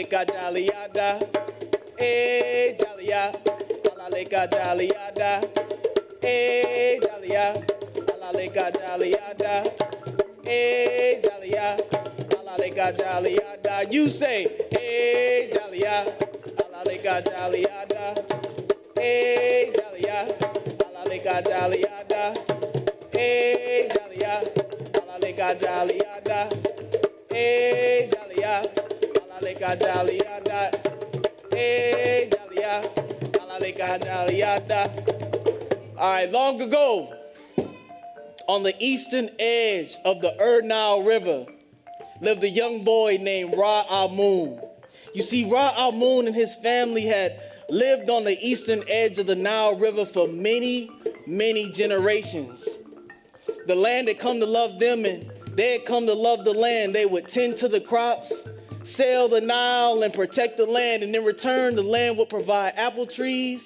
alaleka Jaliyada, Jaliya, alaleka Jaliyada, Jaliya, alaleka Jaliyada, Jaliya, alaleka Jaliyada. You say, Jaliya, alaleka Jaliyada, Jaliya, alaleka Jaliyada, Jaliya, alaleka Jaliyada, Jaliya, alaleka Jaliyada, Jaliya, alaleka Jaliyada. All right, long ago, on the eastern edge of the Nile River, lived a young boy named Ra Amun. You see, Ra Amun and his family had lived on the eastern edge of the Nile River for many, many generations. The land had come to love them, and they had come to love the land. They would tend to the crops, sail the Nile, and protect the land. And in return, the land would provide apple trees,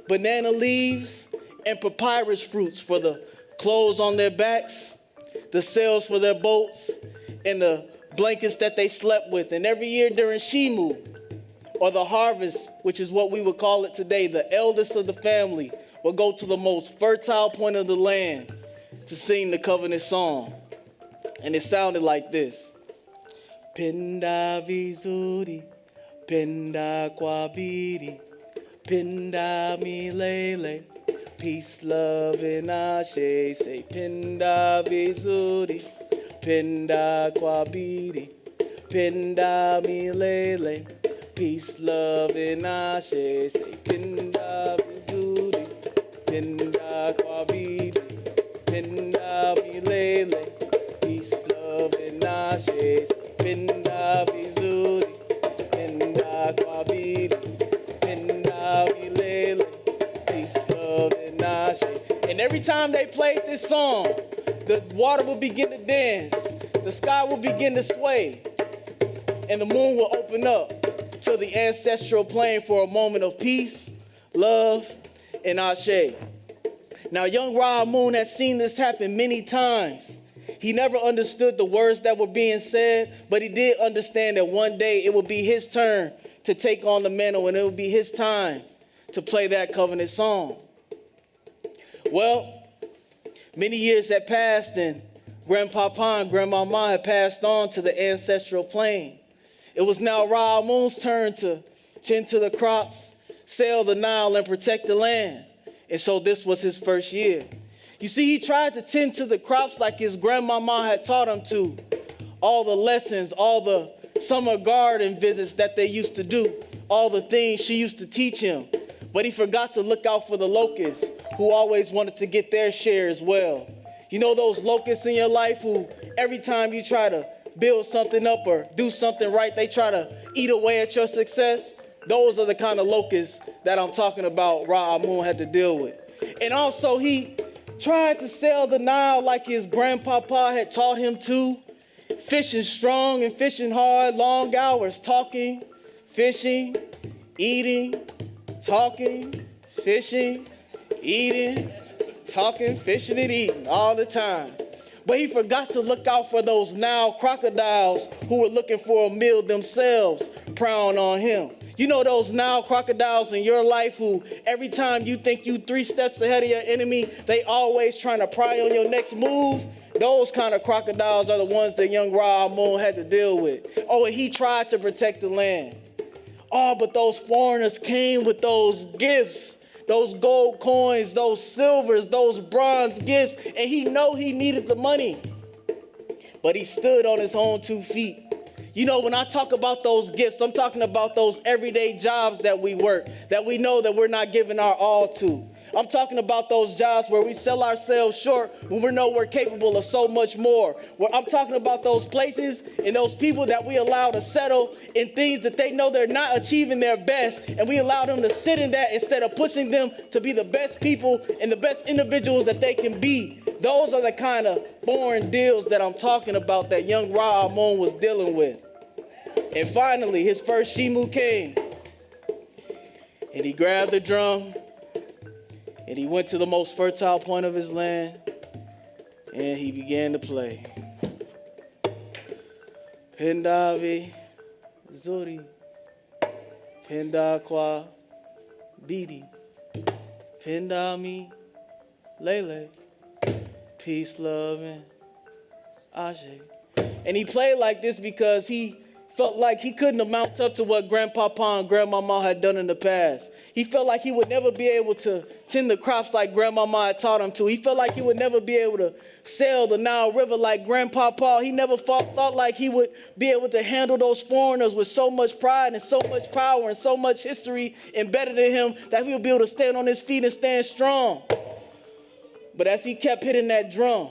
banana leaves, and papyrus fruits for the clothes on their backs, the sails for their boats, and the blankets that they slept with. And every year during Shimu, or the harvest, which is what we would call it today, the eldest of the family would go to the most fertile point of the land to sing the covenant song. And it sounded like this. Pinda vizuri, pinda kwabiri, pinda milele, peace, love, and ashe. Say pinda vizuri, pinda kwabiri, pinda milele, peace, love, and ashe. Say pinda vizuri, pinda kwabiri, pinda milele, peace, love, and ashe. Pinda vizuri, pinda kwabiri, pinda milele, peace, love, and ashe. And every time they played this song, the water would begin to dance, the sky would begin to sway, and the moon will open up to the ancestral plane for a moment of peace, love, and ashe. Now, young Ra Moon has seen this happen many times. He never understood the words that were being said, but he did understand that one day it would be his turn to take on the mantle, and it would be his time to play that covenant song. Well, many years had passed, and Grandpapa and Grandmama had passed on to the ancestral plane. It was now Ra Moon's turn to tend to the crops, sail the Nile, and protect the land. And so this was his first year. You see, he tried to tend to the crops like his grandmama had taught him to. All the lessons, all the summer garden visits that they used to do, all the things she used to teach him. But he forgot to look out for the locusts, who always wanted to get their share as well. You know those locusts in your life who every time you try to build something up or do something right, they try to eat away at your success? Those are the kind of locusts that I'm talking about Ra Amun had to deal with. And also he tried to sail the Nile like his grandpapa had taught him to, fishing strong and fishing hard, long hours, talking, fishing, eating, talking, fishing, eating, talking, fishing, and eating all the time. But he forgot to look out for those Nile crocodiles who were looking for a meal themselves, prowling on him. You know those Nile crocodiles in your life who every time you think you 3 steps ahead of your enemy, they always trying to pry on your next move? Those kind of crocodiles are the ones that young Ra Amun had to deal with. Oh, and he tried to protect the land. Oh, but those foreigners came with those gifts, those gold coins, those silvers, those bronze gifts, and he know he needed the money. But he stood on his own 2 feet. You know, when I talk about those gifts, I'm talking about those everyday jobs that we work, that we know that we're not giving our all to. I'm talking about those jobs where we sell ourselves short when we know we're capable of so much more. I'm talking about those places and those people that we allow to settle in things that they know they're not achieving their best, and we allow them to sit in that instead of pushing them to be the best people and the best individuals that they can be. Those are the kind of foreign deals that I'm talking about that young Ra Amun was dealing with. And finally, his first Shimu came, and he grabbed the drum, and he went to the most fertile point of his land, and he began to play. Pendavi, Zuri, Pinda Kwa Bidi. Pinda Mi Lele. Peace, love, and Ashe. And he played like this because he felt like he couldn't amount up to what Grandpapa and Grandmama had done in the past. He felt like he would never be able to tend the crops like Grandmama had taught him to. He felt like he would never be able to sail the Nile River like Grandpapa. He never thought like he would be able to handle those foreigners with so much pride and so much power and so much history embedded in him that he would be able to stand on his feet and stand strong. But as he kept hitting that drum,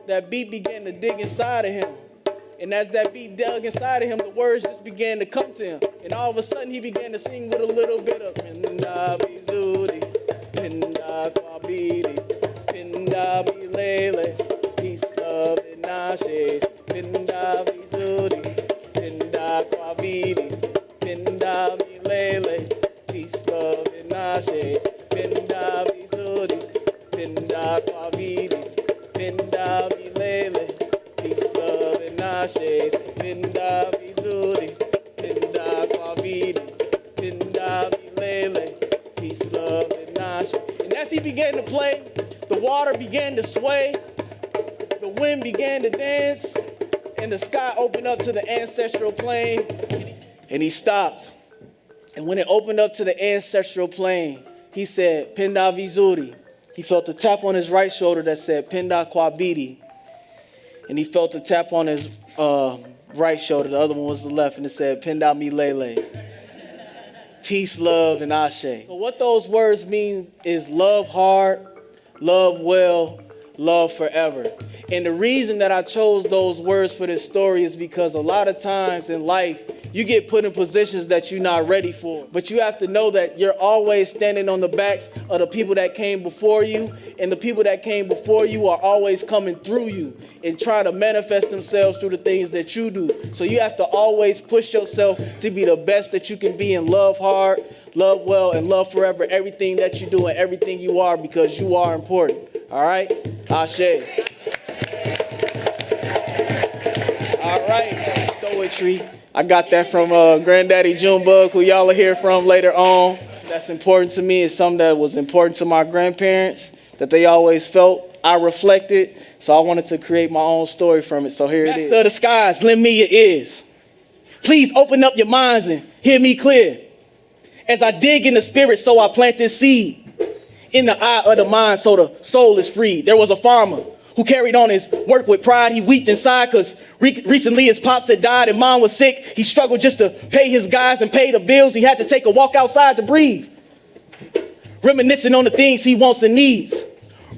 that beat began to dig inside of him. And as that beat dug inside of him, the words just began to come to him. And all of a sudden, he began to sing with a little bit of Pinda Bizuri, Pinda Kwabidi, Pinda Milele, peace, love, and ashes. Pinda Bizuri, Pinda Kwabidi, Pinda Milele, peace, love, and ashes. Pinda Bizuri, Pinda Kwabidi, Pinda Milele, peace, love, and ashes. Pinda Bizuri, Pinda Kwabidi, Pinda Milele, peace, love, and ashes. And as he began to play, the water began to sway, the wind began to dance, and the sky opened up to the ancestral plane, and he stopped. And when it opened up to the ancestral plane, he said, Pinda Bizuri. He felt a tap on his right shoulder that said, Pinda Kwabidi. And he felt a tap on his right shoulder. The other one was the left, and it said, Pinda Milele. Peace, love, and Ashe. So what those words mean is love hard, love well, love forever. And the reason that I chose those words for this story is because a lot of times in life, you get put in positions that you're not ready for. But you have to know that you're always standing on the backs of the people that came before you. And the people that came before you are always coming through you and trying to manifest themselves through the things that you do. So you have to always push yourself to be the best that you can be and love hard, love well, and love forever everything that you do and everything you are, because you are important. All right? Ashe. All right. Storytellers. I got that from Granddaddy Junebug, who y'all will hear from later on. That's important to me. It's something that was important to my grandparents, that they always felt I reflected. So I wanted to create my own story from it. So here it is. Master of the skies, lend me your ears. Please open up your minds and hear me clear. As I dig in the spirit, so I plant this seed. In the eye of the mind, so the soul is free. There was a farmer who carried on his work with pride. He wept inside because recently his pops had died and mom was sick. He struggled just to pay his guys and pay the bills. He had to take a walk outside to breathe, reminiscing on the things he wants and needs.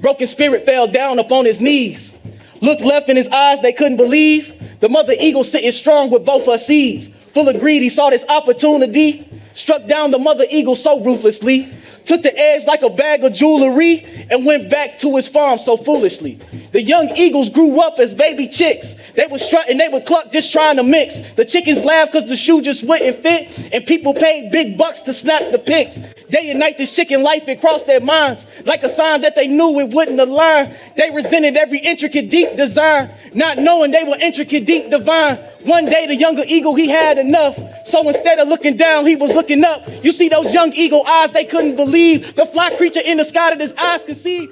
Broken spirit fell down upon his knees. Looked left in his eyes, they couldn't believe. The mother eagle sitting strong with both her seeds. Full of greed, he saw this opportunity. Struck down the mother eagle so ruthlessly. Took the eggs like a bag of jewelry and went back to his farm so foolishly. The young eagles grew up as baby chicks. They would strut and they would cluck just trying to mix. The chickens laughed because the shoe just wouldn't fit, and people paid big bucks to snap the pics. Day and night this chicken life, it crossed their minds like a sign that they knew it wouldn't align. They resented every intricate deep design, not knowing they were intricate deep divine. One day the younger eagle, he had enough. So instead of looking down, he was looking up. You see those young eagle eyes, they couldn't believe the fly creature in the sky that his eyes could see.